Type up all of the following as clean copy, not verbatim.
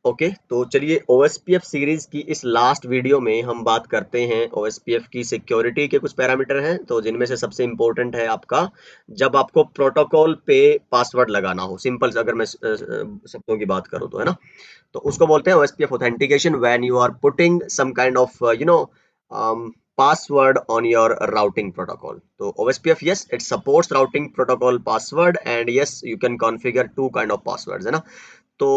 Okay तो चलिए OSPF series की इस लास्ट वीडियो में हम बात करते हैं OSPF की सिक्योरिटी के कुछ पैरामीटर हैं, तो जिनमें से सबसे इंपॉर्टेंट है आपका जब आपको प्रोटोकॉल पे पासवर्ड लगाना हो। सिंपल अगर मैं शब्दों की बात करूं तो, है ना, तो उसको बोलते हैं OSPF authentication when you are putting some kind of password on your routing protocol. तो OSPF, yes, it supports routing protocol password and yes, you can configure two kind of passwords, है ना। तो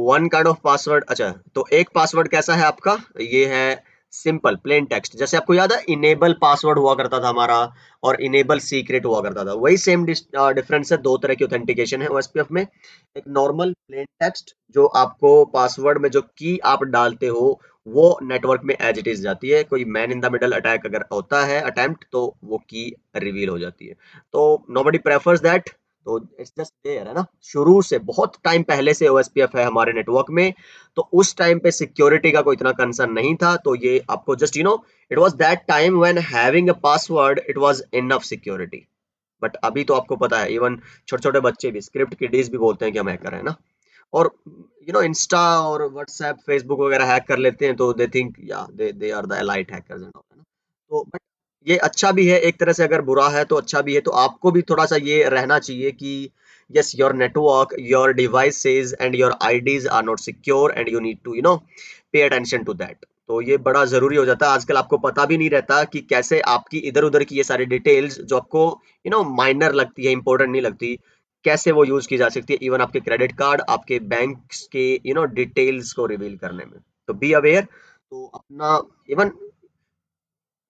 वन काइंड ऑफ पासवर्ड, अच्छा, तो एक password कैसा है आपका, ये है सिंपल प्लेन टेक्स्ट। जैसे आपको याद है इनेबल पासवर्ड हुआ करता था हमारा और इनेबल सीक्रेट हुआ करता था, वही सेम डिफरेंस है। दो तरह की ऑथेंटिकेशन है OSPF में। एक नॉर्मल प्लेन टेक्स्ट जो आपको पासवर्ड में जो की आप डालते हो वो नेटवर्क में एज इट इज जाती है। कोई man in the middle attack अगर होता है अटेम्प्ट तो वो की रिवील हो जाती है। तो नोबडी प्रेफर्स दैट, तो इट्स जस्ट देयर, है ना। शुरू से बहुत टाइम पहले से OSPF है हमारे नेटवर्क में, तो उस टाइम पे सिक्योरिटी का कोई इतना कंसर्न नहीं था। तो ये आपको just it was that time when having a password it was enough security. But अभी तो आपको पता है इवन छोटे छोटे बच्चे भी स्क्रिप्ट किडीज भी बोलते हैं कि हम हैकर है ना। और इंस्टा और व्हाट्सएप फेसबुक वगैरह हैक कर लेते हैं तो दे थिंक या they are the elite hackers and all, है ना। तो बट ये अच्छा भी है एक तरह से, अगर बुरा है तो अच्छा भी है। तो आपको भी थोड़ा सा ये रहना चाहिए कि yes, your network, your devices and your IDs are not secure and you need to pay attention to that। तो ये बड़ा जरूरी हो जाता है आजकल। आपको पता भी नहीं रहता कि कैसे आपकी इधर उधर की ये सारी डिटेल्स जो आपको माइनर लगती है, इंपॉर्टेंट नहीं लगती, कैसे वो यूज की जा सकती है इवन आपके क्रेडिट कार्ड, आपके बैंक के डिटेल्स को रिवील करने में। तो बी अवेयर। तो अपना इवन,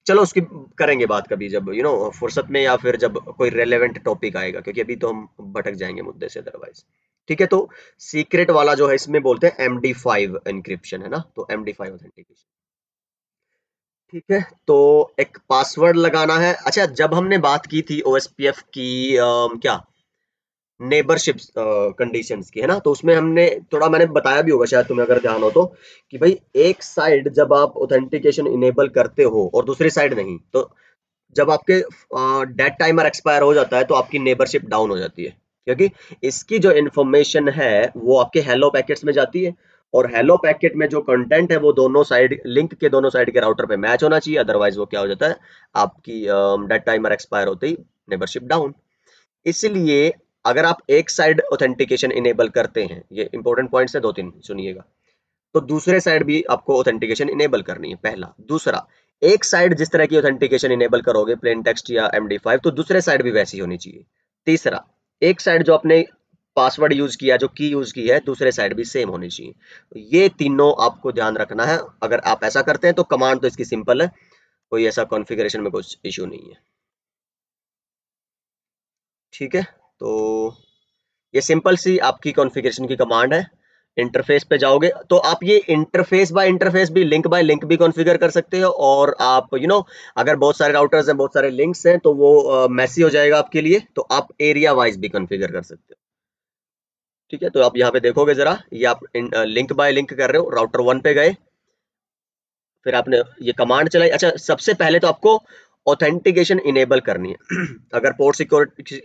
चलो उसकी करेंगे बात कभी जब फुर्सत में, या फिर जब कोई रेलेवेंट टॉपिक आएगा, क्योंकि अभी तो हम भटक जाएंगे मुद्दे से अदरवाइज। ठीक है, तो सीक्रेट वाला जो है इसमें बोलते हैं MD5 एन्क्रिप्शन, है ना। तो MD5 ऑथेंटिकेशन, ठीक है। तो एक पासवर्ड लगाना है। अच्छा, जब हमने बात की थी OSPF की क्या नेबरशिप कंडीशंस की, है ना, तो उसमें हमने थोड़ा, मैंने बताया भी होगा शायद तुम्हें अगर ध्यान हो तो, कि भाई एक साइड जब आप ऑथेंटिकेशन इनेबल करते हो और दूसरी साइड नहीं, तो जब आपके डेट टाइमर एक्सपायर हो जाता है तो आपकी नेबरशिप डाउन हो जाती है, क्योंकि इसकी जो इंफॉर्मेशन है वो आपके हेलो पैकेट्स में जाती है और हेलो पैकेट में जो कंटेंट है वो दोनों साइड, लिंक के दोनों साइड के राउटर पे मैच होना चाहिए, अदरवाइज वो क्या हो जाता है, आपकी डेट टाइमर एक्सपायर होते ही नेबरशिप डाउन। इसलिए अगर आप एक साइड ऑथेंटिकेशन इनेबल करते हैं, ये इंपॉर्टेंट पॉइंट्स है दो तीन, सुनिएगा, तो दूसरे साइड भी आपको ऑथेंटिकेशन इनेबल करनी है, पहला। दूसरा, एक साइड जिस तरह की ऑथेंटिकेशन इनेबल करोगे प्लेन टेक्स्ट या MD5, तो दूसरे साइड भी वैसी होनी चाहिए। तीसरा, एक साइड जो आपने पासवर्ड यूज किया, जो की यूज की है, दूसरे साइड भी सेम होनी चाहिए। तो ये तीनों आपको ध्यान रखना है। अगर आप ऐसा करते हैं तो कमांड तो इसकी सिंपल है, कोई ऐसा कॉन्फ़िगरेशन में कुछ इश्यू नहीं है। ठीक है, तो ये सिंपल सी आपकी कॉन्फ़िगरेशन की कमांड है। इंटरफेस पे जाओगे तो आप ये इंटरफेस बाय इंटरफेस भी, लिंक बाय लिंक भी कॉन्फ़िगर कर सकते हो, और आप अगर बहुत सारे राउटर्स हैं, बहुत सारे लिंक्स हैं, तो वो मैसी हो जाएगा आपके लिए, तो आप एरिया वाइज भी कॉन्फ़िगर कर सकते हो। ठीक है, तो आप यहाँ पे देखोगे जरा, ये आप लिंक बाय लिंक कर रहे हो, राउटर 1 पे गए, फिर आपने ये कमांड चलाई। अच्छा, सबसे पहले तो आपको ऑथेंटिकेशन इनेबल करनी है। अगर port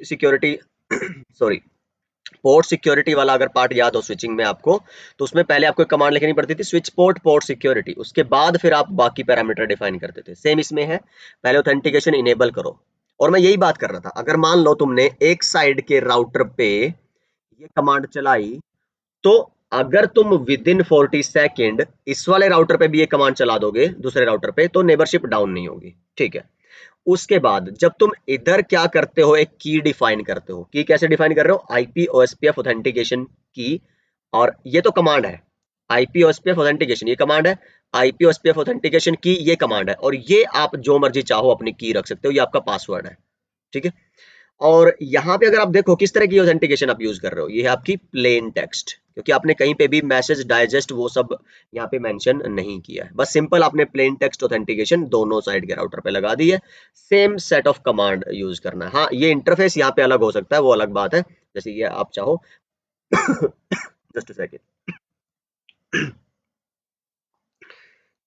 security sorry, port security वाला अगर पार्ट याद हो स्विचिंग में आपको, तो उसमें पहले आपको कमांड लिखनी पड़ती थी, स्विच पोर्ट पोर्ट सिक्योरिटी, उसके बाद फिर आप बाकी पैरामीटर डिफाइन करते थे। सेम इसमें है, पहले ऑथेंटिकेशन इनेबल करो। और मैं यही बात कर रहा था, अगर मान लो तुमने एक साइड के राउटर पे ये कमांड चलाई, तो अगर तुम विद इन 40 सेकेंड इस वाले राउटर पे भी ये कमांड चला दोगे दूसरे राउटर पे, तो नेबरशिप डाउन नहीं होगी। ठीक है, उसके बाद जब तुम इधर क्या करते हो, एक की डिफाइन करते हो। की कैसे डिफाइन कर रहे हो, IP OSPF ऑथेंटिकेशन की, और ये तो कमांड है। IP OSPF ऑथेंटिकेशन ये कमांड है, IP OSPF ऑथेंटिकेशन की ये कमांड है, और ये आप जो मर्जी चाहो अपनी की रख सकते हो, ये आपका पासवर्ड है। ठीक है, और यहाँ पे अगर आप देखो किस तरह की ऑथेंटिकेशन आप यूज कर रहे हो, ये है आपकी प्लेन टेक्स्ट, क्योंकि आपने कहीं पे भी मैसेज डाइजेस्ट वो सब यहाँ पे मेंशन नहीं किया है। बस सिंपल आपने प्लेन टेक्स्ट ऑथेंटिकेशन दोनों साइड के राउटर पे लगा दी है। Same set of command use करना है। हाँ, ये इंटरफेस यहाँ पे अलग हो सकता है, वो अलग बात है, जैसे ये आप चाहो। Just second.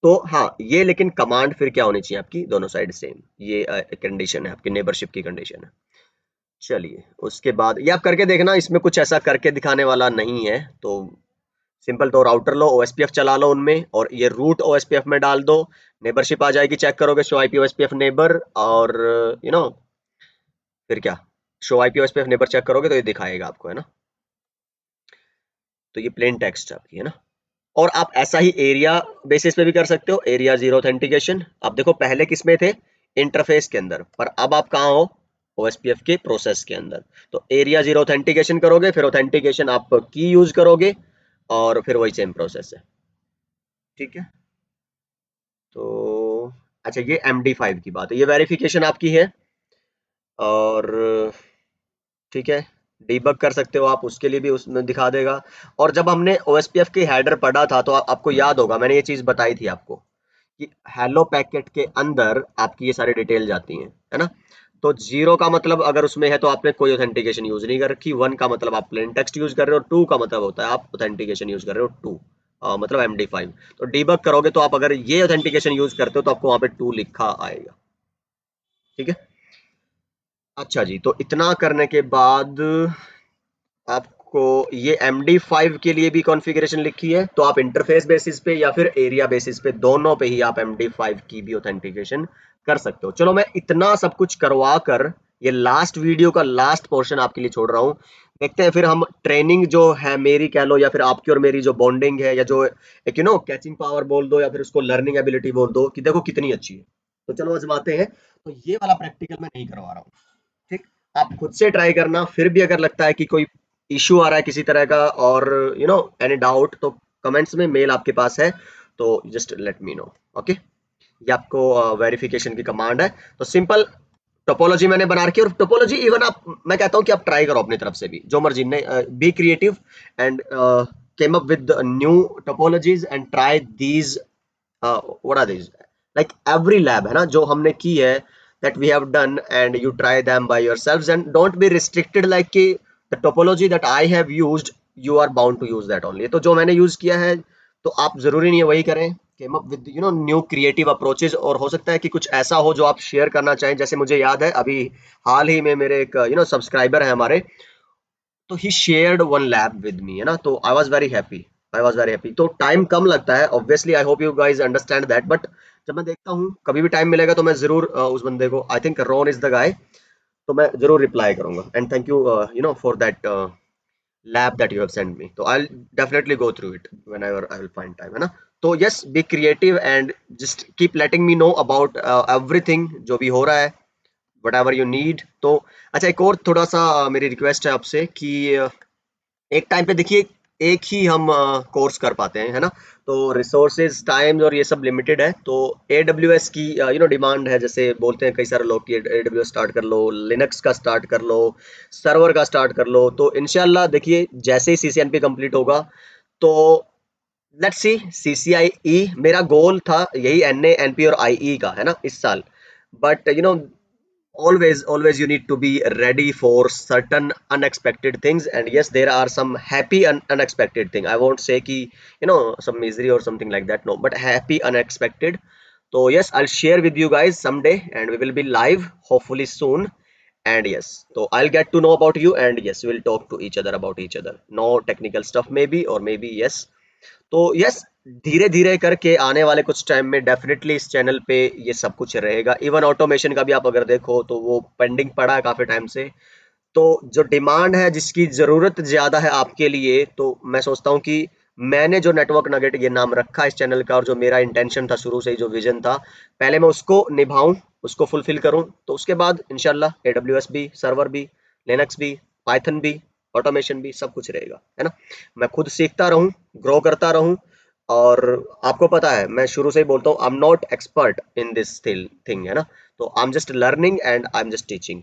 तो हाँ, ये लेकिन कमांड फिर क्या होनी चाहिए आपकी, दोनों साइड सेम। ये कंडीशन है आपकी नेबरशिप की कंडीशन है। चलिए, उसके बाद ये आप करके देखना, इसमें कुछ ऐसा करके दिखाने वाला नहीं है, तो सिंपल। तो राउटर लो, ओएसपीएफ चला लो उनमें, और ये रूट ओएसपीएफ में डाल दो, नेबरशिप आ जाएगी, चेक करोगे शो आईपी ओएसपीएफ नेबर, और फिर क्या, show IP OSPF neighbour check करोगे तो ये दिखाएगा आपको, है ना। तो ये प्लेन टेक्स्ट आपकी, है ना। और आप ऐसा ही एरिया बेसिस पे भी कर सकते हो, एरिया जीरो ऑथेंटिकेशन। आप देखो पहले किस में थे, इंटरफेस के अंदर, पर अब आप कहाँ हो, ओएसपीएफ के प्रोसेस के अंदर। तो एरिया जीरो ऑथेंटिकेशन करोगे, फिर ऑथेंटिकेशन आप की यूज करोगे, और फिर वही सेम प्रोसेस है, ठीक है। तो अच्छा, ये MD5 की बात है, ये वेरिफिकेशन आपकी है, और ठीक है, डीबग कर सकते हो आप, उसके लिए भी उसमें दिखा देगा। और जब हमने ओएसपीएफ की हेडर पढ़ा था तो आपको याद होगा, मैंने ये चीज बताई थी आपको कि हेलो पैकेट के अंदर आपकी ये सारी डिटेल जाती हैं, है ना। तो जीरो का मतलब अगर उसमें है तो आपने कोई ऑथेंटिकेशन यूज नहीं कर रखी, वन का मतलब आप प्लेन टेक्स्ट यूज कर रहे हो, टू का मतलब होता है आप ऑथेंटिकेशन यूज कर रहे हो, टू मतलब MD5। तो डीबग करोगे तो आप अगर ये ऑथेंटिकेशन यूज करते हो तो आपको वहां पे टू लिखा आएगा, ठीक है। अच्छा जी, तो इतना करने के बाद आपको ये MD5 के लिए भी कॉन्फ़िगरेशन लिखी है, तो आप इंटरफेस बेसिस पे या फिर एरिया बेसिस पे, दोनों पे ही आप MD5 की भी ऑथेंटिकेशन कर सकते हो। चलो, मैं इतना सब कुछ करवा कर ये लास्ट वीडियो का लास्ट पोर्शन आपके लिए छोड़ रहा हूँ। देखते हैं फिर हम ट्रेनिंग जो है मेरी कह लो, या फिर आपकी और मेरी जो बॉन्डिंग है, या जो एक कैचिंग पावर बोल दो, या फिर उसको लर्निंग एबिलिटी बोल दो, कि देखो कितनी अच्छी है। तो चलो आजमाते हैं। तो ये वाला प्रैक्टिकल मैं नहीं करवा रहा हूँ, ठीक। आप खुद से ट्राई करना, फिर भी अगर लगता है कि कोई इश्यू आ रहा है किसी तरह का, और एनी डाउट, तो कमेंट्स में मेल आपके पास है, तो just let me know, okay. ये आपको वेरिफिकेशन की कमांड है। तो सिंपल टोपोलॉजी मैंने बना रखी है, और टोपोलॉजी इवन आप, मैं कहता हूँ कि आप ट्राई करो अपनी तरफ से भी, जो मर्जी ने, be creative and came up with new topologies and try these, what are these, like every lab, है ना, जो हमने की है, that we have done, and you try them by yourselves, and don't be restricted like कि the topology that I have used, you are bound to use that only। तो जो मैंने यूज किया है तो आप जरूरी नहीं है वही करें, came up with new creative approaches, और हो सकता है कि कुछ ऐसा हो जो आप शेयर करना चाहें। जैसे मुझे याद है अभी हाल ही में मेरे एक सब्सक्राइबर है हमारे, तो he shared one lab with me, है ना, तो I was very happy, I was very happy. तो टाइम कम लगता है obviously, I hope you guys understand that, but जब मैं देखता हूँ कभी भी टाइम मिलेगा तो मैं जरूर उस बंदे को, I think Ron is the guy, तो मैं जरूर रिप्लाई करूंगा, and thank you for that lab that you have sent me, so I'll definitely go through it whenever I will find time, है ना। तो yes, be creative and just keep letting me know about everything जो भी हो रहा है, whatever you need। तो अच्छा, एक और थोड़ा सा मेरी रिक्वेस्ट है आपसे कि एक टाइम पे देखिए एक ही हम कोर्स कर पाते हैं, है ना। तो रिसोर्सेज, टाइम और ये सब लिमिटेड है। तो AWS की डिमांड है, जैसे बोलते हैं कई सारे लोग कि AWS स्टार्ट कर लो, लिनक्स का स्टार्ट कर लो, सर्वर का स्टार्ट कर लो। तो इंशाल्लाह देखिए जैसे ही CCNP कंप्लीट होगा, तो लेट्स सी CCIE, मेरा गोल था यही NA NP और IE का, है ना, इस साल। But always you need to be ready for certain unexpected things, and yes, there are some happy unexpected thing, I won't say ki some misery or something like that, no, but happy unexpected. So yes, I'll share with you guys someday, and we will be live hopefully soon, and yes, so I'll get to know about you, and yes, we'll talk to each other about each other, no technical stuff maybe, or maybe yes। तो yes, धीरे धीरे करके आने वाले कुछ time में definitely इस channel पे ये सब कुछ रहेगा। इवन ऑटोमेशन का भी आप अगर देखो तो वो पेंडिंग पड़ा है काफी टाइम से। तो जो डिमांड है, जिसकी जरूरत ज्यादा है आपके लिए, तो मैं सोचता हूँ कि मैंने जो नेटवर्क नगेट ये नाम रखा इस चैनल का, और जो मेरा इंटेंशन था शुरू से ही, जो विजन था, पहले मैं उसको निभाऊं, उसको फुलफिल करूं, तो उसके बाद इंशाल्लाह AWS भी, सर्वर भी, लिनक्स भी, पाइथन भी, ऑटोमेशन भी, सब कुछ रहेगा, है ना। मैं खुद सीखता रहूं, ग्रो करता रहूं, और आपको पता है मैं शुरू से ही बोलता हूँ, I am not expert in this thing, है ना। तो I am just learning and I am just teaching.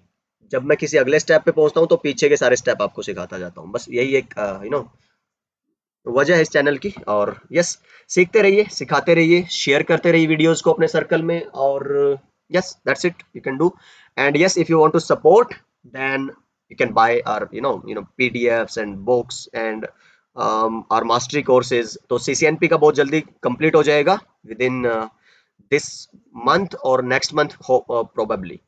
जब मैं किसी अगले स्टेप पे पहुंचता हूँ तो पीछे के सारे स्टेप आपको सिखाता जाता हूँ, बस यही एक वजह है इस चैनल की। और यस, सीखते रहिए, सिखाते रहिए, शेयर करते रहिए वीडियोस को अपने सर्कल में, और yes, that's it, you can do. And yes, if you want to support, then you can buy our PDFs and books and our mastery courses। तो CCNP का बहुत जल्दी कंप्लीट हो जाएगा, विद इन दिस मंथ और next month probably.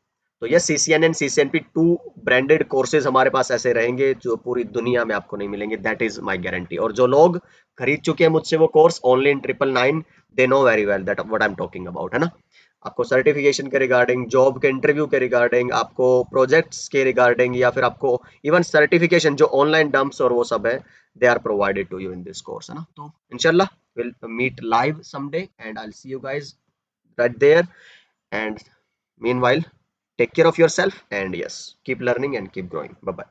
तो ये CCN and CCNP 2 branded courses हमारे पास ऐसे रहेंगे जो पूरी दुनिया में आपको नहीं मिलेंगे, दैट इज माय गारंटी। और जो लोग खरीद चुके हैं मुझसे वो course only in 999, they know very well that what I am talking about, है ना। आपको सर्टिफिकेशन के रिगार्डिंग, जॉब के इंटरव्यू के रिगार्डिंग, आपको प्रोजेक्ट्स के रिगार्डिंग, या फिर आपको इवन सर्टिफिकेशन जो ऑनलाइन डंप्स और वो सब है, they are provided to you in this course, है ना। तो इंशाल्लाह will meet live someday and I will see you guys right there. And meanwhile, take care of yourself and yes, keep learning and keep growing. Bye bye.